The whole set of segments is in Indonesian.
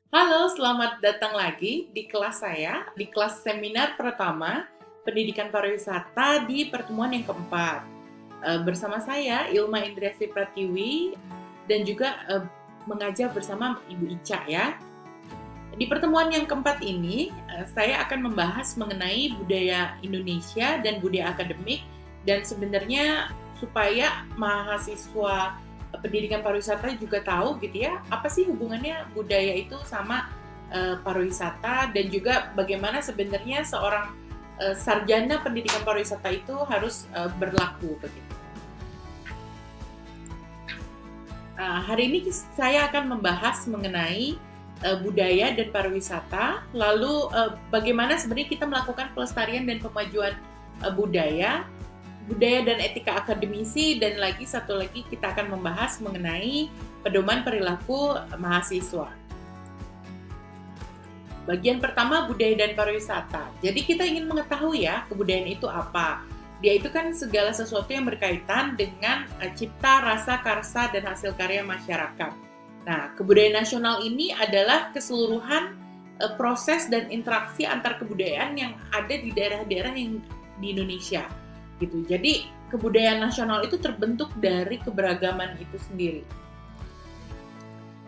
Halo, selamat datang lagi di kelas saya, di kelas seminar pertama Pendidikan Pariwisata di pertemuan yang keempat. Bersama saya, Ilma Indriasti Pratiwi, dan juga mengajar bersama Ibu Ica ya. Di pertemuan yang keempat ini, saya akan membahas mengenai budaya Indonesia dan budaya akademik, dan sebenarnya supaya mahasiswa pendidikan pariwisata juga tahu gitu ya, apa sih hubungannya budaya itu sama pariwisata, dan juga bagaimana sebenarnya seorang sarjana pendidikan pariwisata itu harus berlaku begitu. Hari ini saya akan membahas mengenai budaya dan pariwisata, lalu bagaimana sebenarnya kita melakukan pelestarian dan pemajuan budaya dan etika akademisi, dan satu lagi kita akan membahas mengenai pedoman perilaku mahasiswa. Bagian pertama, budaya dan pariwisata. Jadi kita ingin mengetahui ya, kebudayaan itu apa. Dia itu kan segala sesuatu yang berkaitan dengan cipta, rasa, karsa, dan hasil karya masyarakat. Nah, kebudayaan nasional ini adalah keseluruhan proses dan interaksi antar kebudayaan yang ada di daerah-daerah yang di Indonesia. Gitu. Jadi, kebudayaan nasional itu terbentuk dari keberagaman itu sendiri.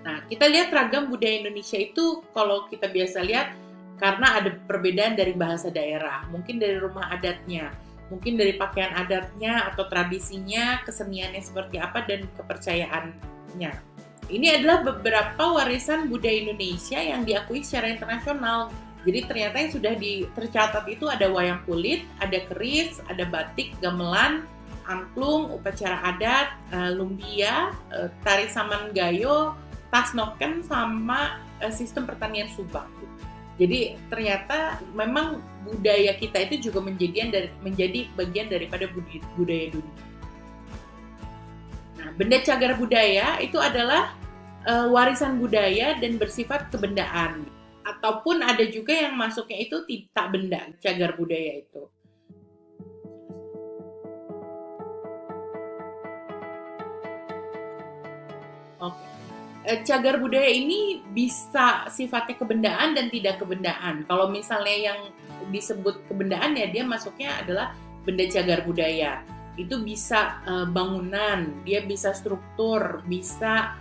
Nah, kita lihat ragam budaya Indonesia itu kalau kita biasa lihat karena ada perbedaan dari bahasa daerah, mungkin dari rumah adatnya, mungkin dari pakaian adatnya atau tradisinya, keseniannya seperti apa, dan kepercayaannya. Ini adalah beberapa warisan budaya Indonesia yang diakui secara internasional. Jadi ternyata yang sudah tercatat itu ada wayang kulit, ada keris, ada batik, gamelan, angklung, upacara adat, lumbia, tari saman gayo, tas noken, sama sistem pertanian subak. Jadi ternyata memang budaya kita itu juga menjadi bagian daripada budaya dunia. Nah, benda cagar budaya itu adalah warisan budaya dan bersifat kebendaan. Ataupun ada juga yang masuknya itu tak benda, cagar budaya itu. Oke. Cagar budaya ini bisa sifatnya kebendaan dan tidak kebendaan. Kalau misalnya yang disebut kebendaan ya dia masuknya adalah benda cagar budaya. Itu bisa bangunan, dia bisa struktur, bisa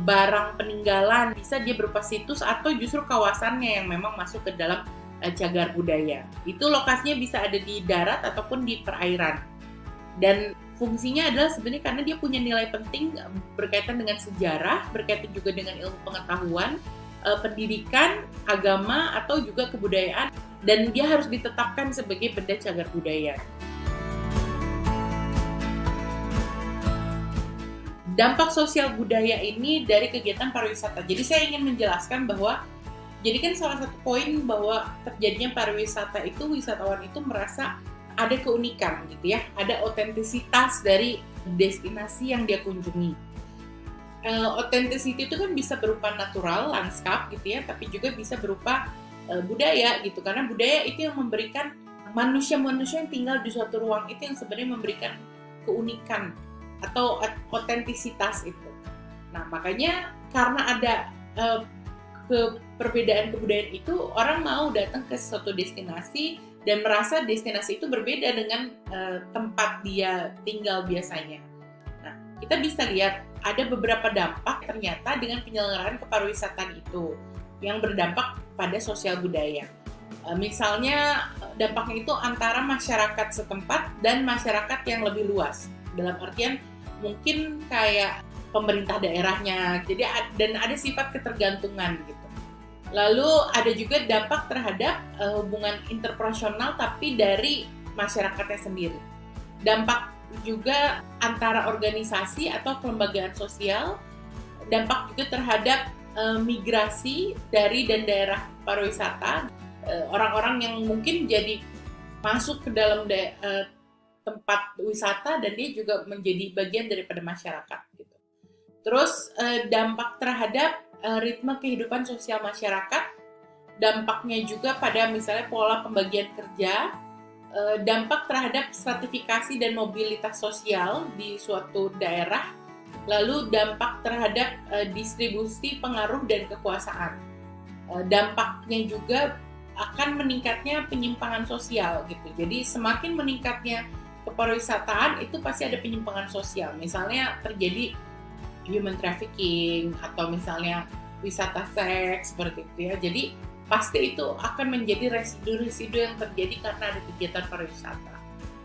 barang peninggalan, bisa dia berupa situs atau justru kawasannya yang memang masuk ke dalam cagar budaya. Itu lokasinya bisa ada di darat ataupun di perairan. Dan fungsinya adalah sebenarnya karena dia punya nilai penting berkaitan dengan sejarah, berkaitan juga dengan ilmu pengetahuan, pendidikan, agama, atau juga kebudayaan, dan dia harus ditetapkan sebagai benda cagar budaya. Dampak sosial budaya ini dari kegiatan pariwisata. Jadi saya ingin menjelaskan bahwa jadi kan salah satu poin bahwa terjadinya pariwisata itu wisatawan itu merasa ada keunikan gitu ya, ada otentisitas dari destinasi yang dia kunjungi. Authenticity itu kan bisa berupa natural, lanskap gitu ya, tapi juga bisa berupa budaya gitu, karena budaya itu yang memberikan manusia-manusia yang tinggal di suatu ruang itu yang sebenarnya memberikan keunikan atau otentisitas itu. Nah, makanya karena ada perbedaan kebudayaan itu, orang mau datang ke suatu destinasi dan merasa destinasi itu berbeda dengan tempat dia tinggal biasanya. Nah, kita bisa lihat ada beberapa dampak ternyata dengan penyelenggaraan kepariwisataan itu yang berdampak pada sosial budaya. Misalnya dampaknya itu antara masyarakat setempat dan masyarakat yang lebih luas. Dalam artian mungkin kayak pemerintah daerahnya, jadi dan ada sifat ketergantungan gitu. Lalu ada juga dampak terhadap hubungan interpersonal tapi dari masyarakatnya sendiri. Dampak juga antara organisasi atau kelembagaan sosial. Dampak juga terhadap migrasi dari dan daerah pariwisata. Orang-orang yang mungkin jadi masuk ke dalam tempat wisata dan dia juga menjadi bagian daripada masyarakat gitu. Terus dampak terhadap ritme kehidupan sosial masyarakat, dampaknya juga pada misalnya pola pembagian kerja, dampak terhadap stratifikasi dan mobilitas sosial di suatu daerah, lalu dampak terhadap distribusi pengaruh dan kekuasaan. dampaknya juga akan meningkatnya penyimpangan sosial gitu. Jadi semakin meningkatnya kepariwisataan itu pasti ada penyimpangan sosial. Misalnya terjadi human trafficking atau misalnya wisata seks seperti itu ya. Jadi pasti itu akan menjadi residu-residu yang terjadi karena ada kegiatan pariwisata.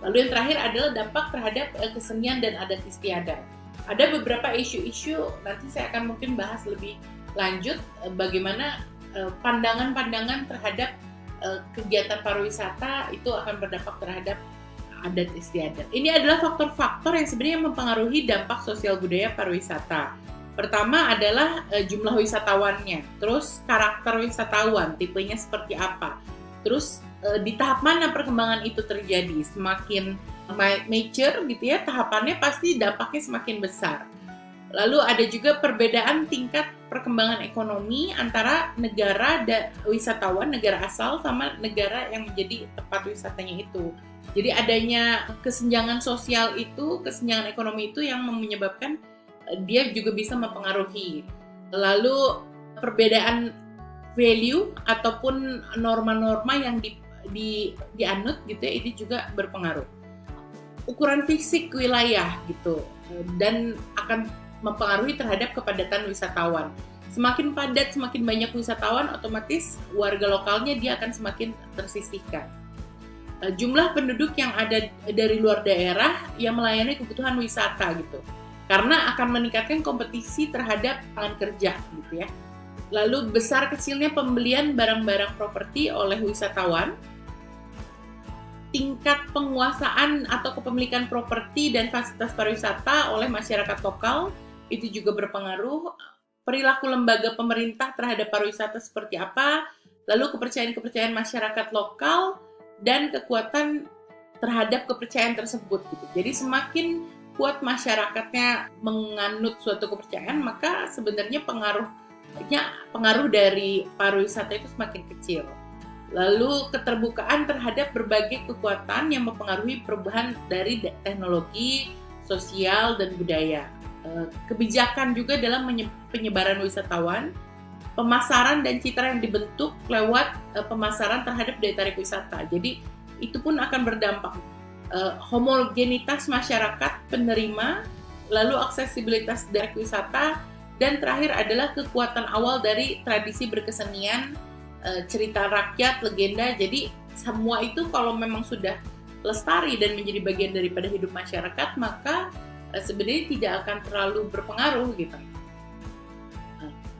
Lalu yang terakhir adalah dampak terhadap kesenian dan adat istiadat. Ada beberapa isu-isu, nanti saya akan mungkin bahas lebih lanjut bagaimana pandangan-pandangan terhadap kegiatan pariwisata itu akan berdampak terhadap adat istiadat. Ini adalah faktor-faktor yang sebenarnya mempengaruhi dampak sosial budaya pariwisata. Pertama adalah jumlah wisatawannya, terus karakter wisatawan, tipenya seperti apa, terus di tahap mana perkembangan itu terjadi, semakin mature gitu ya, tahapannya pasti dampaknya semakin besar. Lalu ada juga perbedaan tingkat perkembangan ekonomi antara negara wisatawan, negara asal sama negara yang menjadi tempat wisatanya itu. Jadi adanya kesenjangan sosial itu, kesenjangan ekonomi itu yang menyebabkan dia juga bisa mempengaruhi. Lalu perbedaan value ataupun norma-norma yang dianut gitu ya, ini juga berpengaruh. Ukuran fisik wilayah gitu, dan akan mempengaruhi terhadap kepadatan wisatawan. Semakin padat, semakin banyak wisatawan, otomatis warga lokalnya dia akan semakin tersisihkan. Jumlah penduduk yang ada dari luar daerah yang melayani kebutuhan wisata gitu, karena akan meningkatkan kompetisi terhadap lapangan kerja gitu ya. Lalu besar kecilnya pembelian barang-barang properti oleh wisatawan, tingkat penguasaan atau kepemilikan properti dan fasilitas pariwisata oleh masyarakat lokal itu juga berpengaruh. Perilaku lembaga pemerintah terhadap pariwisata seperti apa, lalu kepercayaan-kepercayaan masyarakat lokal dan kekuatan terhadap kepercayaan tersebut gitu. Jadi semakin kuat masyarakatnya menganut suatu kepercayaan, maka sebenarnya pengaruh dari pariwisata itu semakin kecil. Lalu keterbukaan terhadap berbagai kekuatan yang mempengaruhi perubahan dari teknologi, sosial, dan budaya. Kebijakan juga dalam penyebaran wisatawan, pemasaran dan citra yang dibentuk lewat pemasaran terhadap daya tarik wisata. Jadi itu pun akan berdampak. Homogenitas masyarakat penerima, lalu aksesibilitas dari wisata, dan terakhir adalah kekuatan awal dari tradisi berkesenian, cerita rakyat, legenda. Jadi semua itu kalau memang sudah lestari dan menjadi bagian daripada hidup masyarakat, maka sebenarnya tidak akan terlalu berpengaruh gitu.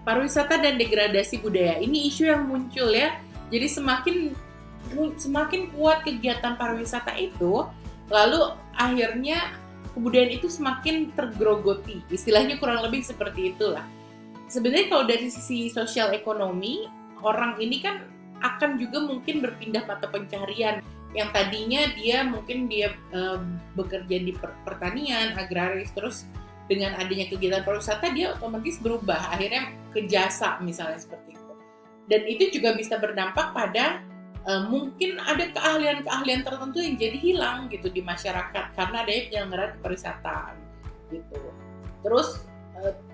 Pariwisata dan degradasi budaya, ini isu yang muncul ya. Jadi semakin kuat kegiatan pariwisata itu, lalu akhirnya kebudayaan itu semakin tergerogoti. Istilahnya kurang lebih seperti itulah. Sebenarnya kalau dari sisi sosial ekonomi, orang ini kan akan juga mungkin berpindah mata pencaharian. Yang tadinya dia bekerja di pertanian, agraris, terus dengan adanya kegiatan pariwisata dia otomatis berubah, akhirnya ke jasa misalnya seperti itu. Dan itu juga bisa berdampak pada mungkin ada keahlian-keahlian tertentu yang jadi hilang gitu di masyarakat karena adanya penyelenggaraan pariwisata gitu. Terus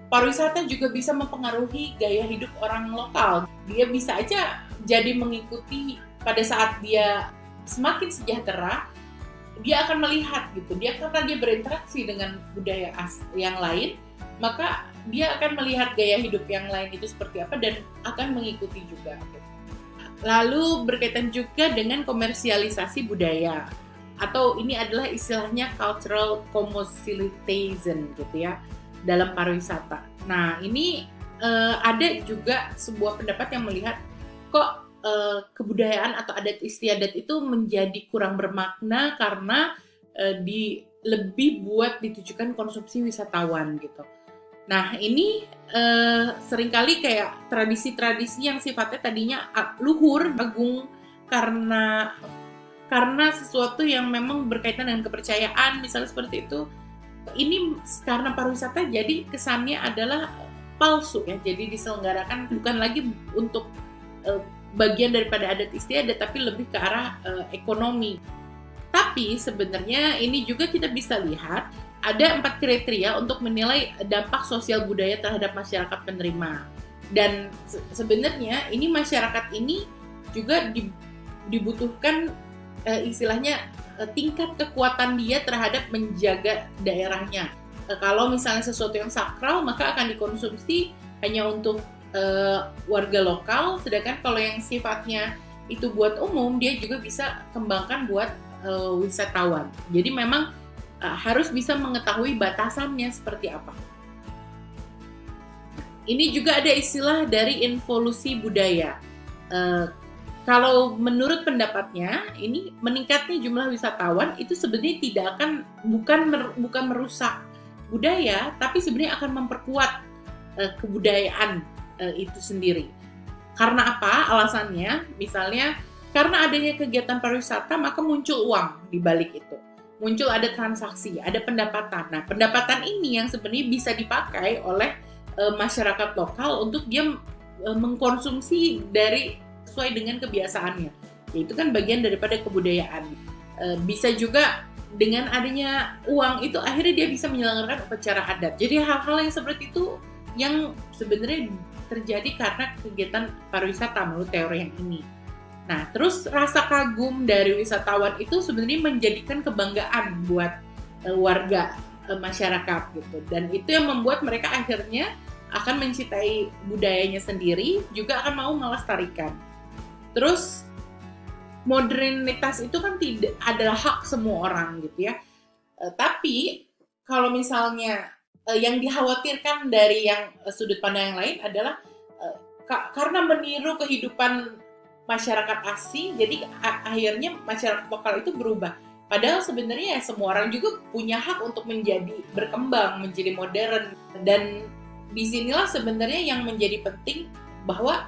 pariwisata juga bisa mempengaruhi gaya hidup orang lokal. Dia bisa aja jadi mengikuti pada saat dia semakin sejahtera, dia akan melihat gitu. Karena dia berinteraksi dengan budaya yang lain, maka dia akan melihat gaya hidup yang lain itu seperti apa dan akan mengikuti juga. Lalu berkaitan juga dengan komersialisasi budaya, atau ini adalah istilahnya cultural commoditization gitu ya dalam pariwisata. Nah ini ada juga sebuah pendapat yang melihat kok kebudayaan atau adat istiadat itu menjadi kurang bermakna karena lebih buat ditujukan konsumsi wisatawan gitu. Nah ini seringkali kayak tradisi-tradisi yang sifatnya tadinya luhur, agung karena sesuatu yang memang berkaitan dengan kepercayaan misalnya seperti itu. Ini karena pariwisata jadi kesannya adalah palsu ya, jadi diselenggarakan bukan lagi untuk bagian daripada adat istiadat tapi lebih ke arah ekonomi. Tapi sebenarnya ini juga kita bisa lihat ada 4 kriteria untuk menilai dampak sosial budaya terhadap masyarakat penerima. Dan sebenarnya ini masyarakat ini juga dibutuhkan istilahnya tingkat kekuatan dia terhadap menjaga daerahnya. Kalau misalnya sesuatu yang sakral, maka akan dikonsumsi hanya untuk warga lokal, sedangkan kalau yang sifatnya itu buat umum, dia juga bisa kembangkan buat wisatawan. Jadi memang harus bisa mengetahui batasannya seperti apa. Ini juga ada istilah dari involusi budaya. Kalau menurut pendapatnya, ini meningkatnya jumlah wisatawan itu sebenarnya tidak akan bukan merusak budaya, tapi sebenarnya akan memperkuat kebudayaan itu sendiri. Karena apa? Alasannya, misalnya karena adanya kegiatan pariwisata, maka muncul uang di balik itu. Muncul ada transaksi, ada pendapatan. Nah, pendapatan ini yang sebenarnya bisa dipakai oleh masyarakat lokal untuk dia mengkonsumsi dari sesuai dengan kebiasaannya. Itu kan bagian daripada kebudayaan. Bisa juga dengan adanya uang itu akhirnya dia bisa menyelenggarakan upacara adat. Jadi hal-hal yang seperti itu yang sebenarnya terjadi karena kegiatan pariwisata menurut teori yang ini. Nah, terus rasa kagum dari wisatawan itu sebenarnya menjadikan kebanggaan buat warga masyarakat gitu. Dan itu yang membuat mereka akhirnya akan mencintai budayanya sendiri, juga akan mau melestarikan. Terus modernitas itu kan tidak adalah hak semua orang gitu ya. Tapi kalau misalnya yang dikhawatirkan dari yang sudut pandang yang lain adalah karena meniru kehidupan masyarakat asing, jadi akhirnya masyarakat lokal itu berubah. Padahal sebenarnya ya semua orang juga punya hak untuk berkembang, menjadi modern. Dan disinilah sebenarnya yang menjadi penting bahwa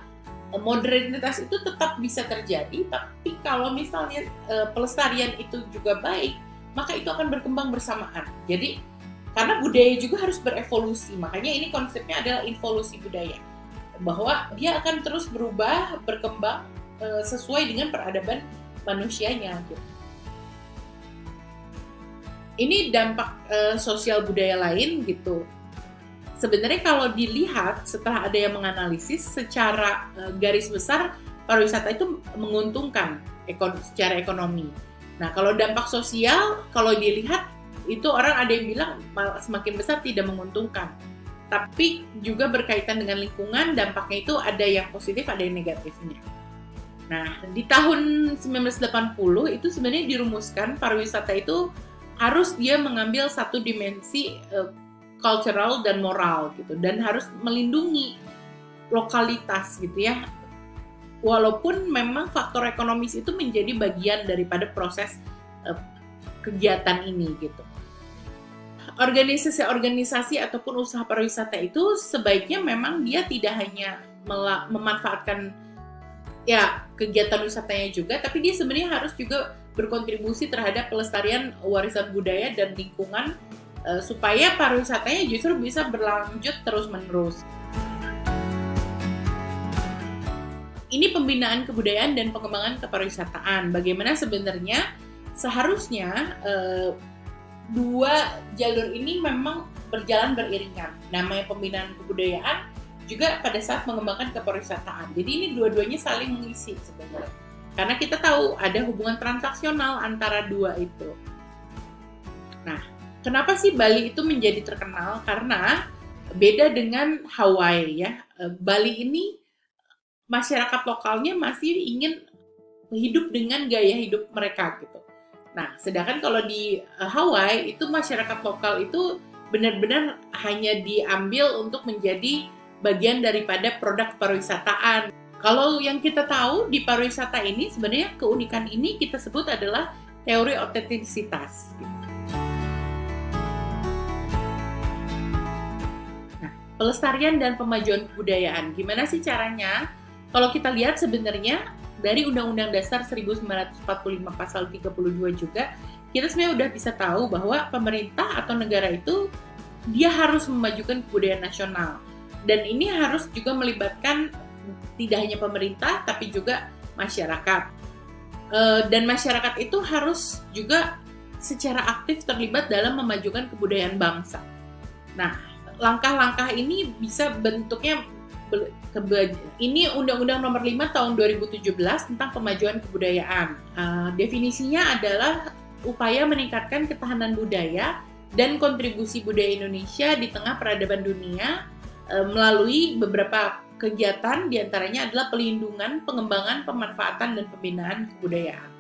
modernitas itu tetap bisa terjadi, tapi kalau misalnya pelestarian itu juga baik, maka itu akan berkembang bersamaan. Jadi karena budaya juga harus berevolusi, makanya ini konsepnya adalah involusi budaya, bahwa dia akan terus berubah, berkembang sesuai dengan peradaban manusianya gitu. Ini dampak sosial budaya lain gitu. Sebenarnya kalau dilihat setelah ada yang menganalisis secara garis besar, pariwisata itu menguntungkan secara ekonomi. Nah, kalau dampak sosial, kalau dilihat itu orang ada yang bilang semakin besar tidak menguntungkan. Tapi juga berkaitan dengan lingkungan, dampaknya itu ada yang positif, ada yang negatifnya. Nah, di tahun 1980 itu sebenarnya dirumuskan pariwisata itu harus dia mengambil satu dimensi cultural dan moral gitu, dan harus melindungi lokalitas gitu ya. Walaupun memang faktor ekonomis itu menjadi bagian daripada proses kegiatan ini gitu. Organisasi ataupun usaha pariwisata itu sebaiknya memang dia tidak hanya memanfaatkan ya kegiatan wisatanya juga, tapi dia sebenarnya harus juga berkontribusi terhadap pelestarian warisan budaya dan lingkungan supaya pariwisatanya justru bisa berlanjut terus-menerus. Ini pembinaan kebudayaan dan pengembangan kepariwisataan. Bagaimana sebenarnya seharusnya dua jalur ini memang berjalan beriringan. Namanya pembinaan kebudayaan juga pada saat mengembangkan kepariwisataan. Jadi ini dua-duanya saling mengisi sebenarnya. Karena kita tahu ada hubungan transaksional antara dua itu. Nah, kenapa sih Bali itu menjadi terkenal? Karena beda dengan Hawaii ya. Bali ini masyarakat lokalnya masih ingin hidup dengan gaya hidup mereka gitu. Nah, sedangkan kalau di Hawaii itu masyarakat lokal itu benar-benar hanya diambil untuk menjadi bagian daripada produk pariwisataan. Kalau yang kita tahu di pariwisata ini sebenarnya keunikan ini kita sebut adalah teori otentisitas. Nah, pelestarian dan pemajuan kebudayaan. Gimana sih caranya? Kalau kita lihat sebenarnya dari Undang-Undang Dasar 1945 pasal 32 juga, kita sebenarnya udah bisa tahu bahwa pemerintah atau negara itu dia harus memajukan kebudayaan nasional. Dan ini harus juga melibatkan tidak hanya pemerintah, tapi juga masyarakat. Dan masyarakat itu harus juga secara aktif terlibat dalam memajukan kebudayaan bangsa. Nah, langkah-langkah ini bisa bentuknya ini Undang-Undang Nomor 5 Tahun 2017 tentang Pemajuan Kebudayaan. Definisinya adalah upaya meningkatkan ketahanan budaya dan kontribusi budaya Indonesia di tengah peradaban dunia melalui beberapa kegiatan, diantaranya adalah pelindungan, pengembangan, pemanfaatan, dan pembinaan kebudayaan.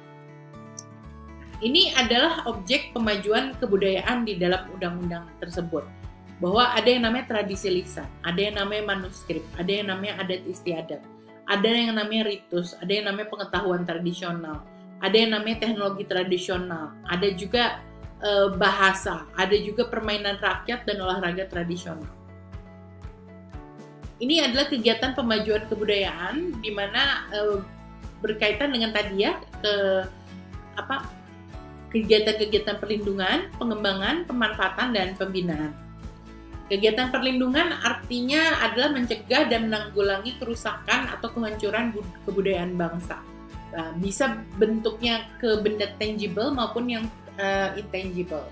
Ini adalah objek pemajuan kebudayaan di dalam undang-undang tersebut. Bahwa ada yang namanya tradisi lisan, ada yang namanya manuskrip, ada yang namanya adat istiadat, ada yang namanya ritus, ada yang namanya pengetahuan tradisional, ada yang namanya teknologi tradisional, ada juga bahasa, ada juga permainan rakyat dan olahraga tradisional. Ini adalah kegiatan pemajuan kebudayaan di mana berkaitan dengan tadi ya kegiatan-kegiatan perlindungan, pengembangan, pemanfaatan, dan pembinaan. Kegiatan perlindungan artinya adalah mencegah dan menanggulangi kerusakan atau kehancuran kebudayaan bangsa. Bisa bentuknya ke benda tangible maupun yang intangible.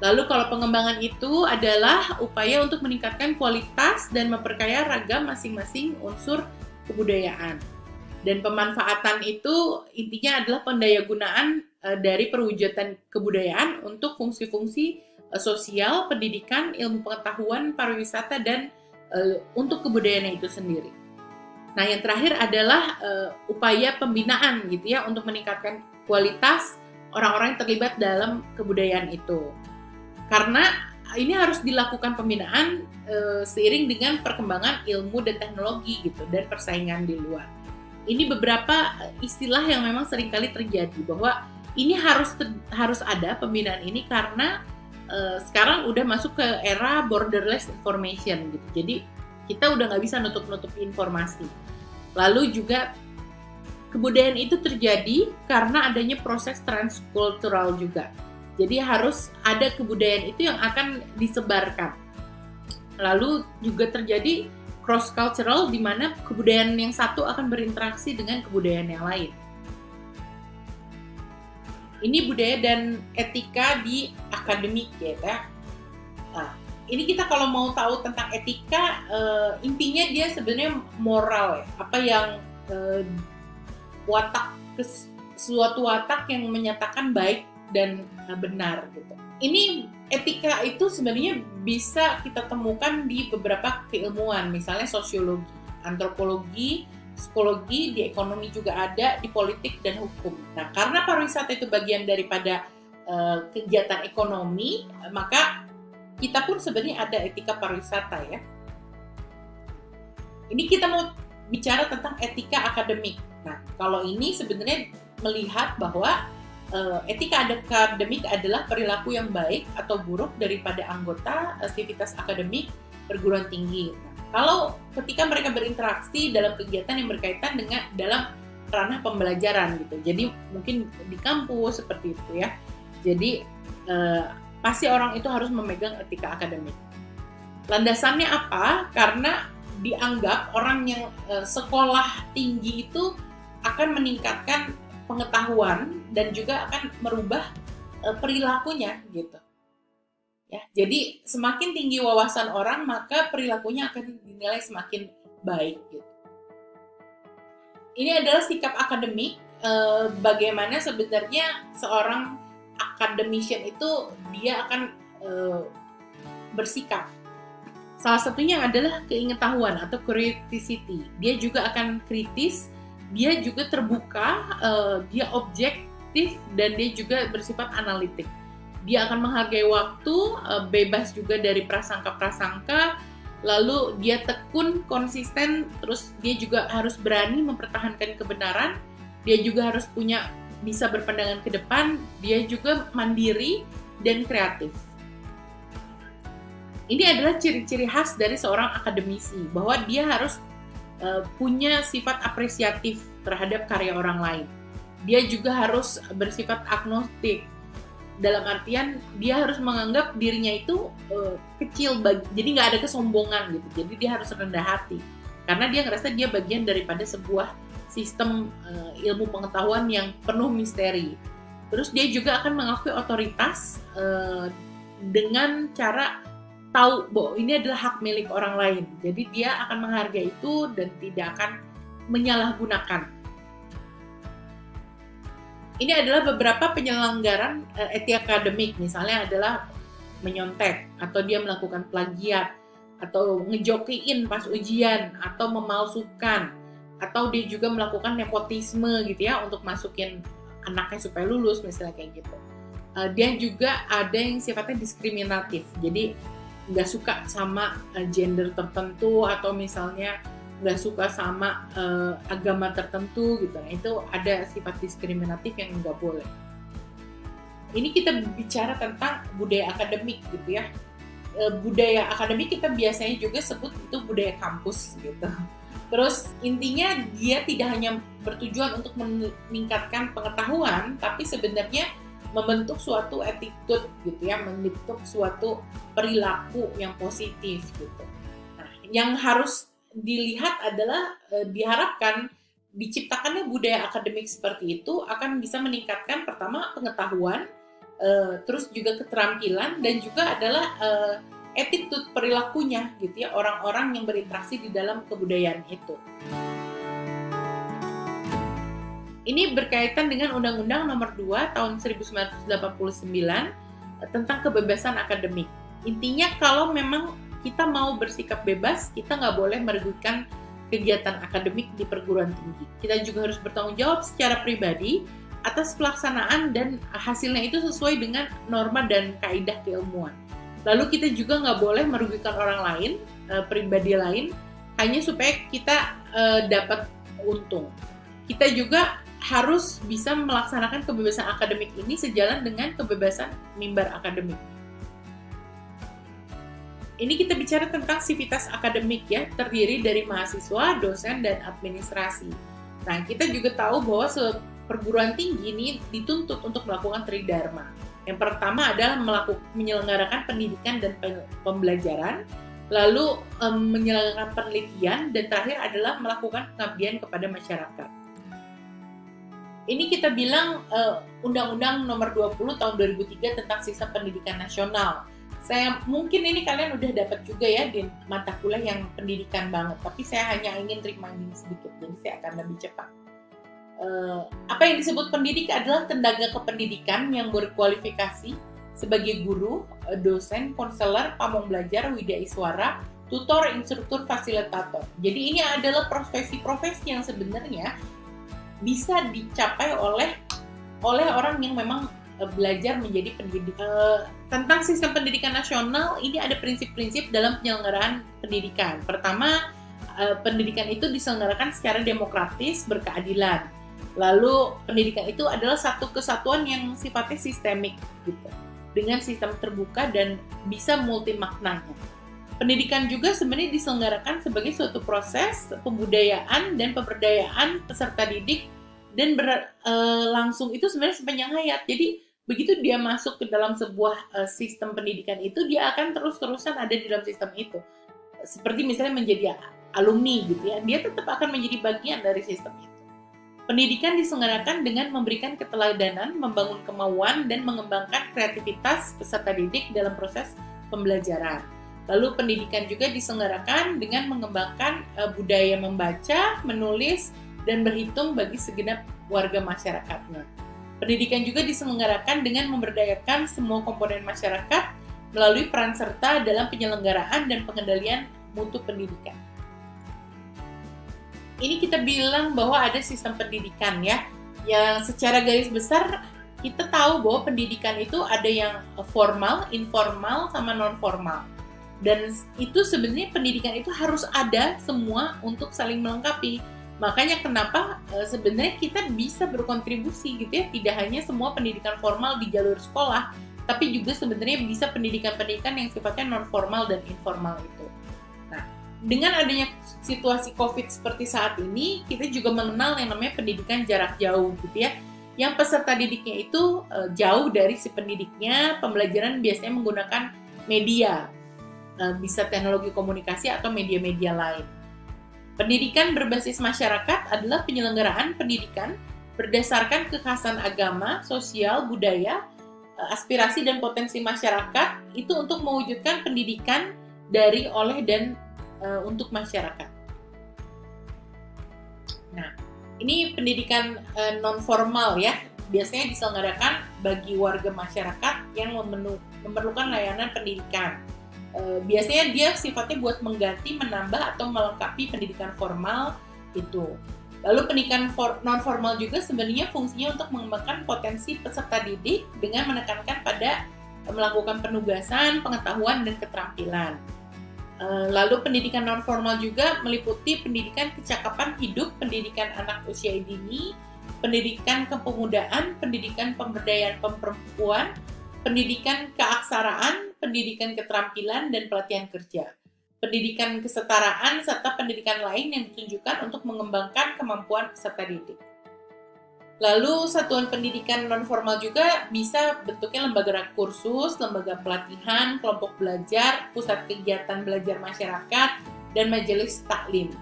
Lalu kalau pengembangan itu adalah upaya untuk meningkatkan kualitas dan memperkaya ragam masing-masing unsur kebudayaan. Dan pemanfaatan itu intinya adalah pendayagunaan dari perwujudan kebudayaan untuk fungsi-fungsi sosial, pendidikan, ilmu pengetahuan, pariwisata, dan untuk kebudayaan itu sendiri. Nah, yang terakhir adalah upaya pembinaan gitu ya, untuk meningkatkan kualitas orang-orang yang terlibat dalam kebudayaan itu. Karena ini harus dilakukan pembinaan seiring dengan perkembangan ilmu dan teknologi gitu, dan persaingan di luar. Ini beberapa istilah yang memang seringkali terjadi, bahwa ini harus ada pembinaan ini karena sekarang udah masuk ke era borderless information gitu. Jadi kita udah nggak bisa nutup informasi. Lalu juga kebudayaan itu terjadi karena adanya proses transkultural juga. Jadi harus ada kebudayaan itu yang akan disebarkan. Lalu juga terjadi cross cultural di mana kebudayaan yang satu akan berinteraksi dengan kebudayaan yang lain. Ini budaya dan etika di akademik ya. Nah, ini kita kalau mau tahu tentang etika, intinya dia sebenarnya moral ya. Apa yang suatu watak yang menyatakan baik dan benar gitu. Ini etika itu sebenarnya bisa kita temukan di beberapa keilmuan, misalnya sosiologi, antropologi, psikologi, di ekonomi juga ada, di politik dan hukum. Nah, karena pariwisata itu bagian daripada kegiatan ekonomi, maka kita pun sebenarnya ada etika pariwisata ya. Ini kita mau bicara tentang etika akademik. Nah, kalau ini sebenarnya melihat bahwa etika akademik adalah perilaku yang baik atau buruk daripada anggota aktivitas akademik perguruan tinggi. Nah, kalau ketika mereka berinteraksi dalam kegiatan yang berkaitan dengan dalam ranah pembelajaran gitu, jadi mungkin di kampus seperti itu ya. Jadi pasti orang itu harus memegang etika akademik. Landasannya apa? Karena dianggap orang yang sekolah tinggi itu akan meningkatkan pengetahuan dan juga akan merubah perilakunya gitu. Ya, jadi semakin tinggi wawasan orang, maka perilakunya akan dinilai semakin baik gitu. Ini adalah sikap akademik, bagaimana sebenarnya seorang academician itu dia akan bersikap. Salah satunya adalah keingetahuan atau curiosity. Dia juga akan kritis, dia juga terbuka, dia objektif, dan dia juga bersifat analitik. Dia akan menghargai waktu, bebas juga dari prasangka-prasangka, lalu dia tekun, konsisten, terus dia juga harus berani mempertahankan kebenaran, dia juga harus bisa berpandangan ke depan, dia juga mandiri dan kreatif. Ini adalah ciri-ciri khas dari seorang akademisi, bahwa dia harus punya sifat apresiatif terhadap karya orang lain. Dia juga harus bersifat agnostik, dalam artian dia harus menganggap dirinya itu kecil, jadi nggak ada kesombongan gitu. Jadi dia harus rendah hati, karena dia ngerasa dia bagian daripada sebuah sistem ilmu pengetahuan yang penuh misteri. Terus dia juga akan mengakui otoritas dengan cara tahu bahwa ini adalah hak milik orang lain. Jadi dia akan menghargai itu dan tidak akan menyalahgunakan. Ini adalah beberapa penyelenggaran etika akademik, misalnya adalah menyontek, atau dia melakukan plagiat, atau ngejokiin pas ujian, atau memalsukan, atau dia juga melakukan nepotisme gitu ya untuk masukin anaknya supaya lulus, misalnya kayak gitu. Dia juga ada yang sifatnya diskriminatif, jadi nggak suka sama gender tertentu, atau misalnya nggak suka sama agama tertentu gitu. Nah, itu ada sifat diskriminatif yang nggak boleh. Ini kita bicara tentang budaya akademik gitu ya. Budaya akademik kita biasanya juga sebut itu budaya kampus gitu. Terus intinya dia tidak hanya bertujuan untuk meningkatkan pengetahuan, tapi sebenarnya membentuk suatu attitude gitu ya, membentuk suatu perilaku yang positif gitu. Nah, yang harus dilihat adalah diharapkan diciptakannya budaya akademik seperti itu akan bisa meningkatkan pertama pengetahuan, terus juga keterampilan, dan juga adalah attitude perilakunya gitu ya, orang-orang yang berinteraksi di dalam kebudayaan itu. Ini berkaitan dengan Undang-Undang Nomor 2 Tahun 1989 tentang kebebasan akademik. Intinya kalau memang kita mau bersikap bebas, kita nggak boleh merugikan kegiatan akademik di perguruan tinggi. Kita juga harus bertanggung jawab secara pribadi atas pelaksanaan dan hasilnya itu sesuai dengan norma dan kaidah keilmuan. Lalu kita juga nggak boleh merugikan orang lain, pribadi lain, hanya supaya kita dapat untung. Kita juga harus bisa melaksanakan kebebasan akademik ini sejalan dengan kebebasan mimbar akademik. Ini kita bicara tentang sivitas akademik ya, terdiri dari mahasiswa, dosen, dan administrasi. Nah, kita juga tahu bahwa perguruan tinggi ini dituntut untuk melakukan tridharma. Yang pertama adalah menyelenggarakan pendidikan dan pembelajaran, lalu menyelenggarakan penelitian, dan terakhir adalah melakukan pengabdian kepada masyarakat. Ini kita bilang Undang-Undang Nomor 20 Tahun 2003 tentang Sistem Pendidikan Nasional. Mungkin ini kalian udah dapat juga ya di mata kuliah yang pendidikan banget, tapi saya hanya ingin reminding sedikit, jadi saya akan lebih cepat. Apa yang disebut pendidik adalah tenaga kependidikan yang berkualifikasi sebagai guru, dosen, konselor, pamong belajar, widaiswara, tutor, instruktur, fasilitator. Jadi ini adalah profesi-profesi yang sebenarnya bisa dicapai oleh orang yang memang belajar menjadi pendidik. Tentang sistem pendidikan nasional, ini ada prinsip-prinsip dalam penyelenggaraan pendidikan. Pertama, pendidikan itu diselenggarakan secara demokratis, berkeadilan. Lalu pendidikan itu adalah satu kesatuan yang sifatnya sistemik gitu, dengan sistem terbuka dan bisa multi maknanya. Pendidikan juga sebenarnya diselenggarakan sebagai suatu proses pembudayaan dan pemberdayaan peserta didik, dan berlangsung itu sebenarnya sepanjang hayat. Jadi begitu dia masuk ke dalam sebuah sistem pendidikan itu, dia akan terus-terusan ada di dalam sistem itu. Seperti misalnya menjadi alumni gitu ya, dia tetap akan menjadi bagian dari sistem itu. Pendidikan diselenggarakan dengan memberikan keteladanan, membangun kemauan, dan mengembangkan kreativitas peserta didik dalam proses pembelajaran. Lalu pendidikan juga diselenggarakan dengan mengembangkan budaya membaca, menulis, dan berhitung bagi segenap warga masyarakatnya. Pendidikan juga diselenggarakan dengan memberdayakan semua komponen masyarakat melalui peran serta dalam penyelenggaraan dan pengendalian mutu pendidikan. Ini kita bilang bahwa ada sistem pendidikan ya, yang secara garis besar kita tahu bahwa pendidikan itu ada yang formal, informal, sama non-formal. Dan itu sebenarnya pendidikan itu harus ada semua untuk saling melengkapi. Makanya kenapa sebenarnya kita bisa berkontribusi gitu ya, tidak hanya semua pendidikan formal di jalur sekolah, tapi juga sebenarnya bisa pendidikan-pendidikan yang sifatnya non-formal dan informal itu. Nah, dengan adanya situasi COVID seperti saat ini, kita juga mengenal yang namanya pendidikan jarak jauh gitu ya, yang peserta didiknya itu jauh dari si pendidiknya. Pembelajaran biasanya menggunakan media, bisa teknologi komunikasi atau media-media lain. Pendidikan berbasis masyarakat adalah penyelenggaraan pendidikan berdasarkan kekhasan agama, sosial, budaya, aspirasi dan potensi masyarakat itu untuk mewujudkan pendidikan dari, oleh, dan untuk masyarakat. Nah, ini pendidikan non formal ya, biasanya diselenggarakan bagi warga masyarakat yang memerlukan layanan pendidikan. Biasanya dia sifatnya buat mengganti, menambah, atau melengkapi pendidikan formal itu. Lalu pendidikan non formal juga sebenarnya fungsinya untuk mengembangkan potensi peserta didik dengan menekankan pada melakukan penugasan, pengetahuan, dan keterampilan. Lalu pendidikan non formal juga meliputi pendidikan kecakapan hidup, pendidikan anak usia dini, pendidikan kepemudaan, pendidikan pemberdayaan perempuan, pendidikan keaksaraan, pendidikan keterampilan dan pelatihan kerja, pendidikan kesetaraan, serta pendidikan lain yang ditunjukkan untuk mengembangkan kemampuan peserta didik. Lalu satuan pendidikan non formal juga bisa bentuknya lembaga kursus, lembaga pelatihan, kelompok belajar, pusat kegiatan belajar masyarakat, dan majelis taklim.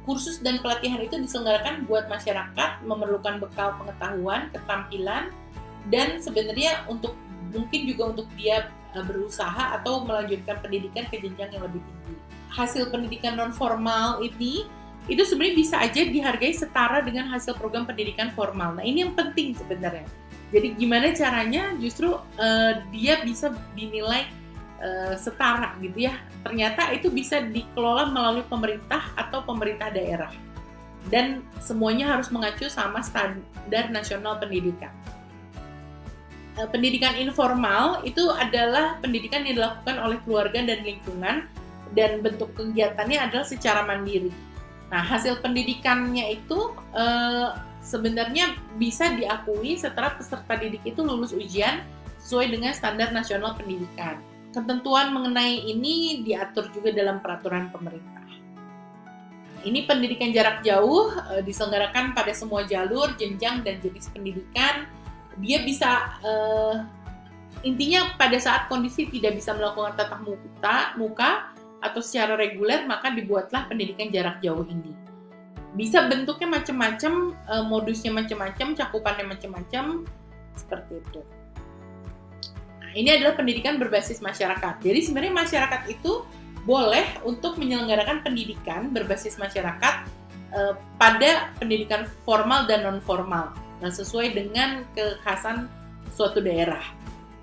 Kursus dan pelatihan itu diselenggarakan buat masyarakat memerlukan bekal pengetahuan, keterampilan, dan sebenarnya mungkin juga untuk dia berusaha atau melanjutkan pendidikan ke jenjang yang lebih tinggi. Hasil pendidikan non formal ini itu sebenarnya bisa aja dihargai setara dengan hasil program pendidikan formal. Nah, ini yang penting sebenarnya. Jadi gimana caranya justru dia bisa dinilai setara gitu ya. Ternyata itu bisa dikelola melalui pemerintah atau pemerintah daerah. Dan semuanya harus mengacu sama standar nasional pendidikan. Pendidikan informal itu adalah pendidikan yang dilakukan oleh keluarga dan lingkungan, dan bentuk kegiatannya adalah secara mandiri. Nah, hasil pendidikannya itu sebenarnya bisa diakui setelah peserta didik itu lulus ujian sesuai dengan standar nasional pendidikan. Ketentuan mengenai ini diatur juga dalam peraturan pemerintah. Ini pendidikan jarak jauh diselenggarakan pada semua jalur, jenjang, dan jenis pendidikan. Dia bisa intinya pada saat kondisi tidak bisa melakukan tatap muka atau secara reguler, maka dibuatlah pendidikan jarak jauh ini. Bisa bentuknya macam-macam, modusnya macam-macam, cakupannya macam-macam, seperti itu. Nah, ini adalah pendidikan berbasis masyarakat. Jadi sebenarnya masyarakat itu boleh untuk menyelenggarakan pendidikan berbasis masyarakat pada pendidikan formal dan non formal. Nah, sesuai dengan kekhasan suatu daerah.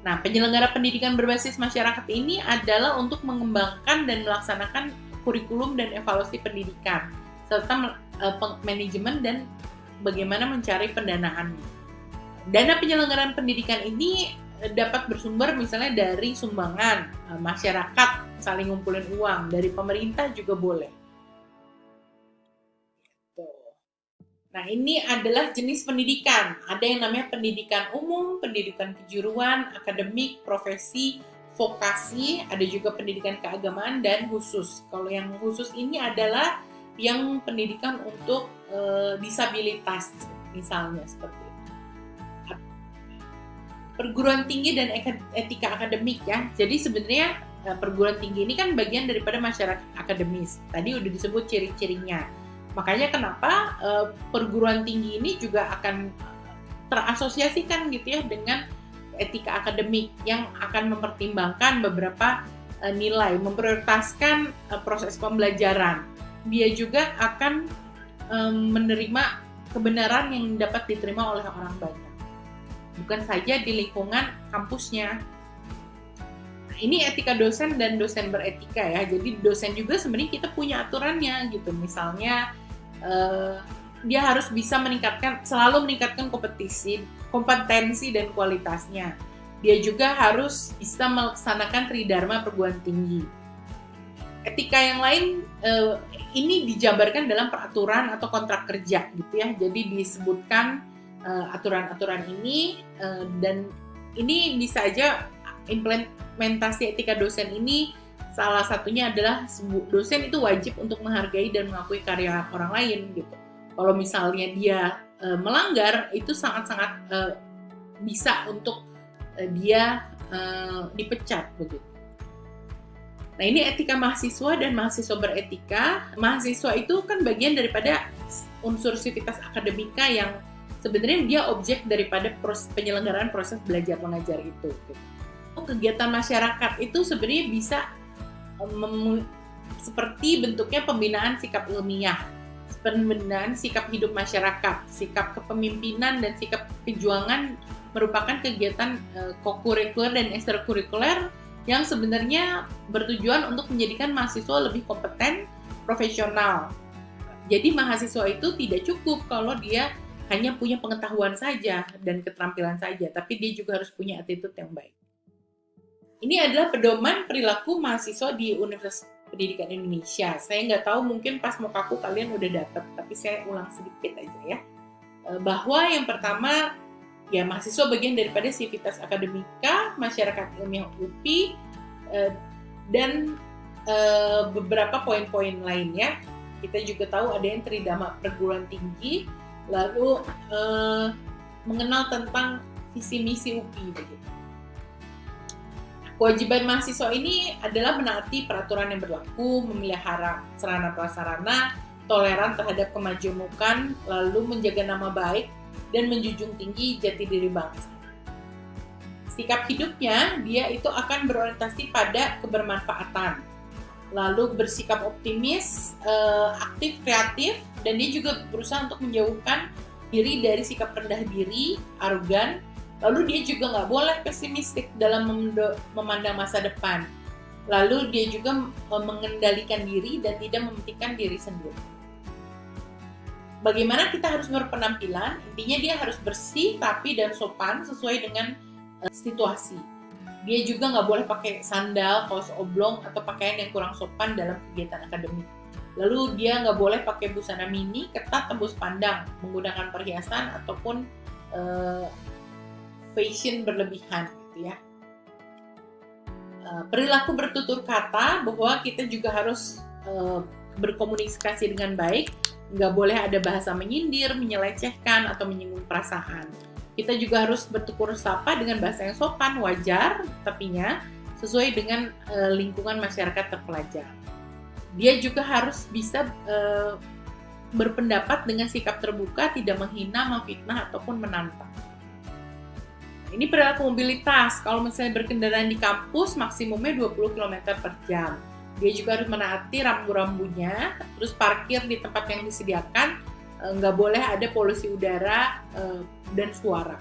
Nah, penyelenggara pendidikan berbasis masyarakat ini adalah untuk mengembangkan dan melaksanakan kurikulum dan evaluasi pendidikan, serta manajemen dan bagaimana mencari pendanaannya. Dana penyelenggaraan pendidikan ini dapat bersumber misalnya dari sumbangan masyarakat, saling ngumpulin uang, dari pemerintah juga boleh. Nah, ini adalah jenis pendidikan. Ada yang namanya pendidikan umum, pendidikan kejuruan, akademik, profesi, vokasi, ada juga pendidikan keagamaan, dan khusus. Kalau yang khusus ini adalah yang pendidikan untuk disabilitas, misalnya seperti itu. Perguruan tinggi dan etika akademik ya. Jadi sebenarnya perguruan tinggi ini kan bagian daripada masyarakat akademis. Tadi udah disebut ciri-cirinya. Makanya kenapa perguruan tinggi ini juga akan terasosiasikan gitu ya dengan etika akademik yang akan mempertimbangkan beberapa nilai, memprioritaskan proses pembelajaran. Dia juga akan menerima kebenaran yang dapat diterima oleh orang banyak, bukan saja di lingkungan kampusnya. Nah, ini etika dosen dan dosen beretika ya. Jadi dosen juga sebenarnya kita punya aturannya gitu. Misalnya dia harus bisa selalu meningkatkan kompetensi dan kualitasnya. Dia juga harus bisa melaksanakan tridharma perguruan tinggi. Etika yang lain ini dijabarkan dalam peraturan atau kontrak kerja gitu ya. Jadi disebutkan aturan-aturan ini dan ini bisa aja implementasi etika dosen ini. Salah satunya adalah dosen itu wajib untuk menghargai dan mengakui karya orang lain gitu. Kalau misalnya dia melanggar, itu sangat-sangat bisa untuk dia dipecat begitu. Nah, ini etika mahasiswa dan mahasiswa beretika. Mahasiswa itu kan bagian daripada unsur sivitas akademika yang sebenarnya dia objek daripada penyelenggaraan proses belajar mengajar itu. Kegiatan masyarakat itu sebenarnya bisa seperti bentuknya pembinaan sikap ilmiah, pembinaan sikap hidup masyarakat, sikap kepemimpinan dan sikap perjuangan merupakan kegiatan kokurikuler dan ekstrakurikuler yang sebenarnya bertujuan untuk menjadikan mahasiswa lebih kompeten, profesional. Jadi mahasiswa itu tidak cukup kalau dia hanya punya pengetahuan saja dan keterampilan saja, tapi dia juga harus punya attitude yang baik. Ini adalah pedoman perilaku mahasiswa di Universitas Pendidikan Indonesia. Saya nggak tahu, mungkin pas mukaku kalian udah dapat, tapi saya ulang sedikit aja ya. Bahwa yang pertama, ya mahasiswa bagian daripada Civitas Akademika, Masyarakat Ilmiah UPI, dan beberapa poin-poin lainnya. Kita juga tahu ada yang tridharma perguruan tinggi, lalu mengenal tentang visi misi UPI begitu. Kewajiban mahasiswa ini adalah menaati peraturan yang berlaku, memelihara sarana prasarana, toleran terhadap kemajemukan, lalu menjaga nama baik dan menjunjung tinggi jati diri bangsa. Sikap hidupnya, dia itu akan berorientasi pada kebermanfaatan, lalu bersikap optimis, aktif, kreatif, dan dia juga berusaha untuk menjauhkan diri dari sikap rendah diri, arogan. Lalu dia juga nggak boleh pesimistik dalam memandang masa depan. Lalu dia juga mengendalikan diri dan tidak mementingkan diri sendiri. Bagaimana kita harus berpenampilan? Intinya dia harus bersih, rapi, dan sopan sesuai dengan situasi. Dia juga nggak boleh pakai sandal, kaos oblong, atau pakaian yang kurang sopan dalam kegiatan akademik. Lalu dia nggak boleh pakai busana mini, ketat, tembus pandang, menggunakan perhiasan, ataupun fashion berlebihan gitu ya. Perilaku bertutur kata, bahwa kita juga harus berkomunikasi dengan baik, nggak boleh ada bahasa menyindir, menyelecehkan, atau menyinggung perasaan. Kita juga harus bertutur sapa dengan bahasa yang sopan, wajar, tapinya sesuai dengan lingkungan masyarakat terpelajar. Dia juga harus bisa berpendapat dengan sikap terbuka, tidak menghina, memfitnah, ataupun menantang. Ini perilaku mobilitas. Kalau misalnya berkendaraan di kampus, maksimumnya 20 km per jam. Dia juga harus menaati rambu-rambunya, terus parkir di tempat yang disediakan, nggak boleh ada polusi udara dan suara.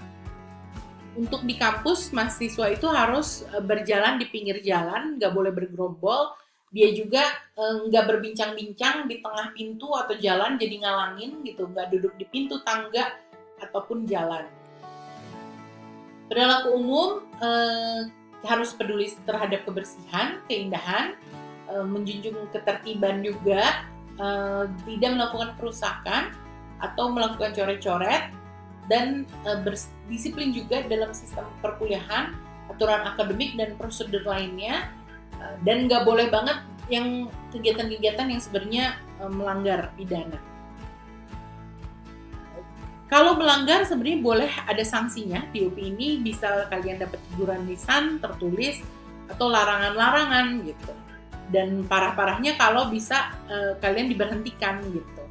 Untuk di kampus, mahasiswa itu harus berjalan di pinggir jalan, nggak boleh bergerombol. Dia juga nggak berbincang-bincang di tengah pintu atau jalan, jadi ngalangin gitu, nggak duduk di pintu, tangga, ataupun jalan. Perilaku umum harus peduli terhadap kebersihan, keindahan, menjunjung ketertiban juga, tidak melakukan perusakan atau melakukan coret-coret, dan berdisiplin juga dalam sistem perkuliahan, aturan akademik dan prosedur lainnya, dan nggak boleh banget yang kegiatan-kegiatan yang sebenarnya melanggar pidana. Kalau melanggar sebenarnya boleh ada sanksinya. Di UPI ini bisa kalian dapat teguran lisan, tertulis, atau larangan-larangan gitu. Dan parah-parahnya kalau bisa kalian diberhentikan gitu.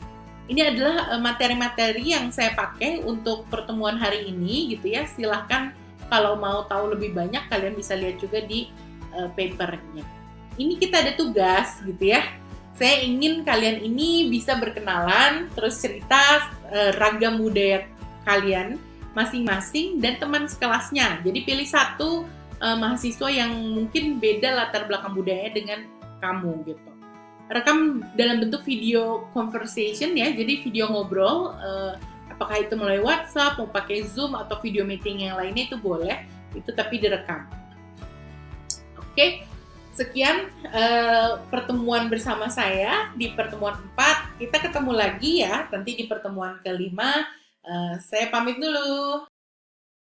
Ini adalah materi-materi yang saya pakai untuk pertemuan hari ini gitu ya. Silahkan kalau mau tahu lebih banyak kalian bisa lihat juga di papernya. Ini kita ada tugas gitu ya. Saya ingin kalian ini bisa berkenalan, terus cerita ragam budaya kalian masing-masing dan teman sekelasnya. Jadi pilih satu mahasiswa yang mungkin beda latar belakang budayanya dengan kamu gitu. Rekam dalam bentuk video conversation ya, jadi video ngobrol, apakah itu melalui WhatsApp, mau pakai Zoom atau video meeting yang lainnya itu boleh, itu tapi direkam. Oke. Sekian pertemuan bersama saya di pertemuan 4. Kita ketemu lagi ya nanti di pertemuan ke-5. Saya pamit dulu.